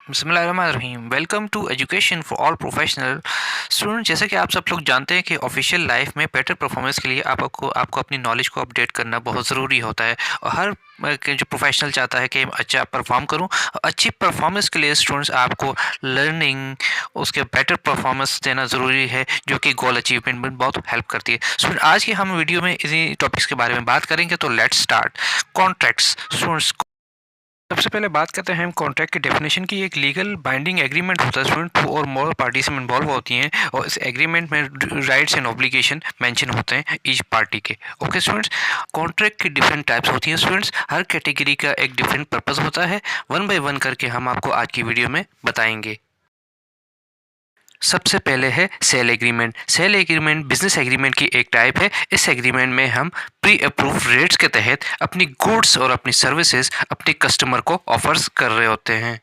बिस्मिल्लाहिर्रहमानिर्रहीम। Welcome to education for all professional student. जैसा कि आप सब लोग जानते हैं कि ऑफिशियल लाइफ में बेटर परफॉर्मेंस के लिए आपको आपको अपनी नॉलेज को अपडेट करना बहुत ज़रूरी होता है और हर जो प्रोफेशनल चाहता है कि अच्छा परफॉर्म करूं। अच्छी परफॉर्मेंस के लिए स्टूडेंट्स आपको लर्निंग उसके बेटर परफॉर्मेंस देना ज़रूरी है, जो कि गोल अचीवमेंट में बहुत हेल्प करती है। स्टूडेंट, आज की हम वीडियो में इसी टॉपिक्स के बारे में बात करेंगे। तो लेट्स स्टार्ट। कॉन्ट्रैक्ट्स। स्टूडेंट्स, सबसे पहले बात करते हैं हम कॉन्ट्रैक्ट की डेफिनेशन की। एक लीगल बाइंडिंग एग्रीमेंट होता है स्टूडेंट, टू और मोर पार्टीज में इन्वॉल्व होती हैं और इस एग्रीमेंट में राइट्स एंड ऑब्लिगेशन मेंशन होते हैं ईच पार्टी के। ओके स्टूडेंट्स, कॉन्ट्रैक्ट की डिफरेंट टाइप्स होती हैं स्टूडेंट्स। हर कैटेगरी का एक डिफरेंट पर्पस होता है। वन बाय वन करके हम आपको आज की वीडियो में बताएंगे। सबसे पहले है sale agreement. Sale agreement business agreement की एक टाइप है। इस एग्रीमेंट में हम प्री अप्रूव रेट्स के तहत अपनी गुड्स और अपनी सर्विसेज अपने कस्टमर को ऑफर्स कर रहे होते हैं।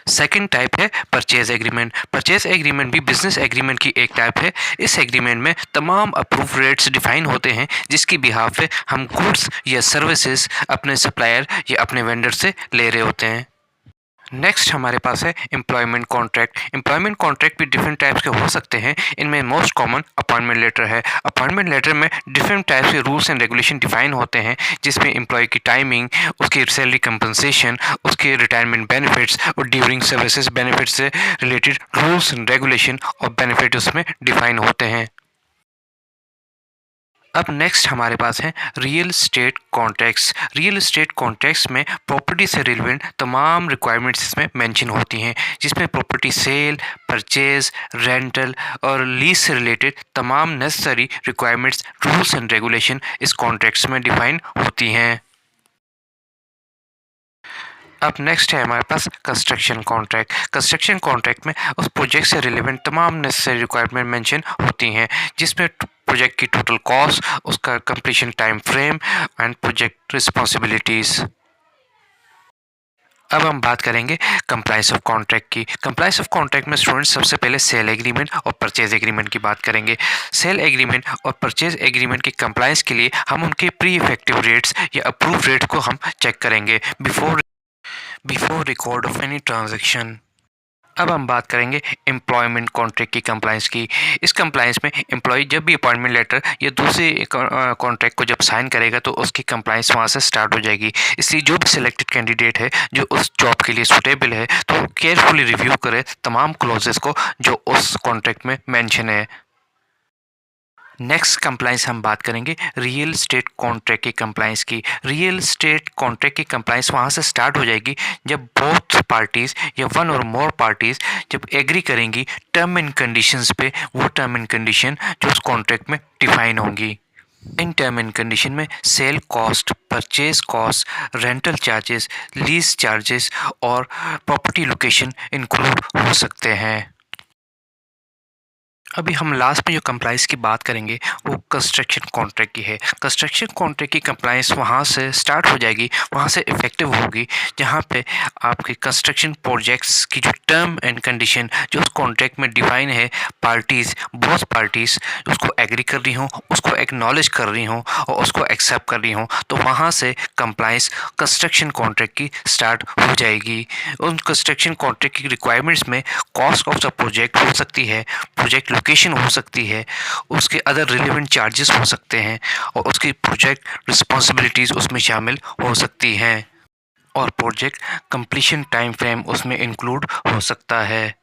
सेकंड टाइप है परचेज एग्रीमेंट। परचेज एग्रीमेंट भी बिजनेस एग्रीमेंट की एक टाइप है। इस एग्रीमेंट में तमाम अप्रूव रेट्स डिफाइन होते हैं, जिसकी बिहाफ पे हम गुड्स या सर्विसेज अपने सप्लायर या अपने वेंडर से ले रहे होते हैं। नेक्स्ट हमारे पास है एम्प्लॉयमेंट कॉन्ट्रैक्ट। एम्प्लॉयमेंट कॉन्ट्रैक्ट भी डिफरेंट टाइप्स के हो सकते हैं। इनमें मोस्ट कॉमन अपॉइंटमेंट लेटर है। अपॉइंटमेंट लेटर में डिफरेंट टाइप्स के रूल्स एंड रेगुलेशन डिफाइन होते हैं, जिसमें एम्प्लॉय की टाइमिंग, उसकी सैलरी कंपनसेशन, उसके रिटायरमेंट बेनिफिट्स और ड्यूरिंग सर्विसेज बेनिफिट्स से रिलेटेड रूल्स एंड रेगुलेशन और बेनिफिट उसमें डिफाइन होते हैं। अब नेक्स्ट हमारे पास है real estate contracts. Real estate contracts में प्रॉपर्टी से रिलेवेंट तमाम रिक्वायरमेंट्स इसमें मेंशन होती हैं, जिसमें प्रॉपर्टी सेल, परचेज, रेंटल और लीज से रिलेटेड तमाम necessary requirements, rules and regulation इस कॉन्ट्रैक्ट्स में डिफाइन होती हैं। अब नेक्स्ट है हमारे पास कंस्ट्रक्शन कॉन्ट्रैक्ट। कंस्ट्रक्शन कॉन्ट्रैक्ट में उस प्रोजेक्ट से रिलेवेंट तमाम नेसेसरी रिक्वायरमेंट मेंशन होती हैं, जिसमें प्रोजेक्ट की टोटल कॉस्ट, उसका completion time frame and project responsibilities. अब हम बात करेंगे कंप्लायंस ऑफ कॉन्ट्रैक्ट की। कंप्लायंस ऑफ कॉन्ट्रैक्ट में स्टूडेंट्स सबसे पहले सेल एग्रीमेंट और परचेज एग्रीमेंट की बात करेंगे। सेल एग्रीमेंट और परचेज एग्रीमेंट की कंप्लायंस के लिए हम उनके प्री इफेक्टिव रेट्स या अप्रूव रेट्स को हम चेक करेंगे before record of any transaction. अब हम बात करेंगे एम्प्लॉयमेंट कॉन्ट्रैक्ट की कंप्लायंस की। इस कंप्लायंस में एम्प्लॉय जब भी अपॉइंटमेंट लेटर या दूसरे कॉन्ट्रैक्ट को जब साइन करेगा तो उसकी कंप्लायंस वहाँ से स्टार्ट हो जाएगी। इसलिए जो भी सिलेक्टेड कैंडिडेट है जो उस जॉब के लिए सूटेबल है, तो केयरफुली रिव्यू करे तमाम क्लॉजेस को जो उस कॉन्ट्रैक्ट में मेंशन है। नेक्स्ट कंप्लाइंस हम बात करेंगे रियल एस्टेट कॉन्ट्रैक्ट की कंप्लाइंस की। रियल एस्टेट कॉन्ट्रैक्ट की कंप्लाइंस वहाँ से स्टार्ट हो जाएगी जब बोथ पार्टीज़ या वन और मोर पार्टीज़ जब एग्री करेंगी टर्म एंड कंडीशंस पे, वो टर्म एंड कंडीशन जो उस कॉन्ट्रैक्ट में डिफाइन होंगी। इन टर्म एंड कंडीशन में cell cost, purchase cost, rental charges, lease charges और प्रॉपर्टी लोकेशन इंक्लूड हो सकते हैं। अभी हम लास्ट में जो कंप्लाइंस की बात करेंगे वो कंस्ट्रक्शन कॉन्ट्रैक्ट की है। कंस्ट्रक्शन कॉन्ट्रैक्ट की कंप्लाइंस वहाँ से स्टार्ट हो जाएगी, वहाँ से इफेक्टिव होगी जहाँ पे आपके कंस्ट्रक्शन प्रोजेक्ट्स की जो टर्म एंड कंडीशन जो उस कॉन्ट्रैक्ट में डिफाइन है, पार्टीज़ बोथ पार्टीज़ उसको एग्री कर रही हों, उसको एक्नॉलेज कर रही हों और उसको एक्सेप्ट कर रही हों, तो वहाँ से कंप्लाइंस कंस्ट्रक्शन कॉन्ट्रैक्ट की स्टार्ट हो जाएगी। उन कंस्ट्रक्शन कॉन्ट्रैक्ट की रिक्वायरमेंट्स में कॉस्ट ऑफ द प्रोजेक्ट हो सकती है, प्रोजेक्ट लोकेशन हो सकती है, उसके अदर रिलेवेंट चार्जेस हो सकते हैं और उसकी प्रोजेक्ट रिस्पॉन्सिबिलिटीज़ उसमें शामिल हो सकती हैं और प्रोजेक्ट कंप्लीशन टाइम फ्रेम उसमें इंक्लूड हो सकता है।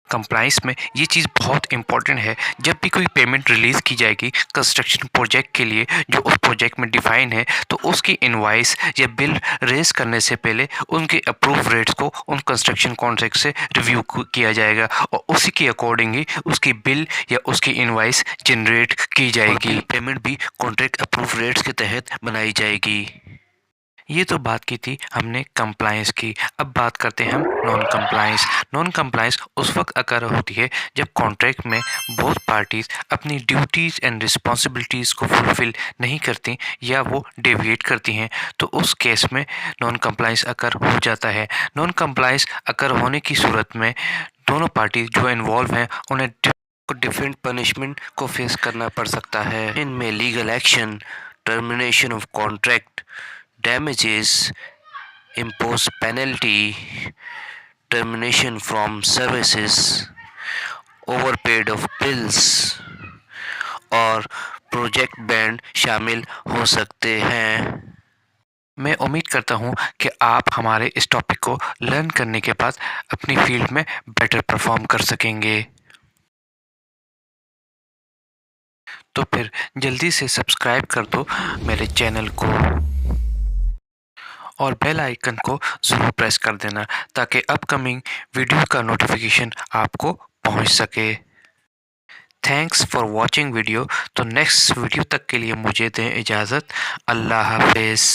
कंप्लाइंस में ये चीज़ बहुत इंपॉर्टेंट है। जब भी कोई पेमेंट रिलीज़ की जाएगी कंस्ट्रक्शन प्रोजेक्ट के लिए जो उस प्रोजेक्ट में डिफाइन है, तो उसकी इनवॉइस या बिल रेज करने से पहले उनके अप्रूव रेट्स को उन कंस्ट्रक्शन कॉन्ट्रैक्ट से रिव्यू किया जाएगा और उसी के अकॉर्डिंग ही उसकी बिल या उसकी इनवॉइस जनरेट की जाएगी। पेमेंट भी कॉन्ट्रैक्ट अप्रूव रेट्स के तहत बनाई जाएगी। ये तो बात की थी हमने कंप्लायंस की। अब बात करते हैं हम नॉन कंप्लायंस। नॉन कंप्लायंस उस वक्त अकर होती है जब कॉन्ट्रैक्ट में बोथ पार्टीज़ अपनी ड्यूटीज़ एंड रिस्पॉन्सिबिलिटीज़ को फुलफ़िल नहीं करती या वो डेविएट करती हैं, तो उस केस में नॉन कंप्लायंस अकर हो जाता है। नॉन कंप्लायंस अकर होने की सूरत में दोनों पार्टी जो इन्वॉल्व हैं उन्हें आपको डिफरेंट पनिशमेंट को फेस करना पड़ सकता है। इनमें legal action, termination of contract, damages, impose penalty, termination from services, overpaid of bills और प्रोजेक्ट बैंड शामिल हो सकते हैं। मैं उम्मीद करता हूँ कि आप हमारे इस टॉपिक को लर्न करने के बाद अपनी फील्ड में बेटर परफॉर्म कर सकेंगे। तो फिर जल्दी से सब्सक्राइब कर दो मेरे चैनल को और बेल आइकन को ज़रूर प्रेस कर देना ताकि अपकमिंग वीडियो का नोटिफिकेशन आपको पहुंच सके। Thanks for watching video. तो नेक्स्ट वीडियो तक के लिए मुझे दें इजाज़त। अल्लाह हाफिज़।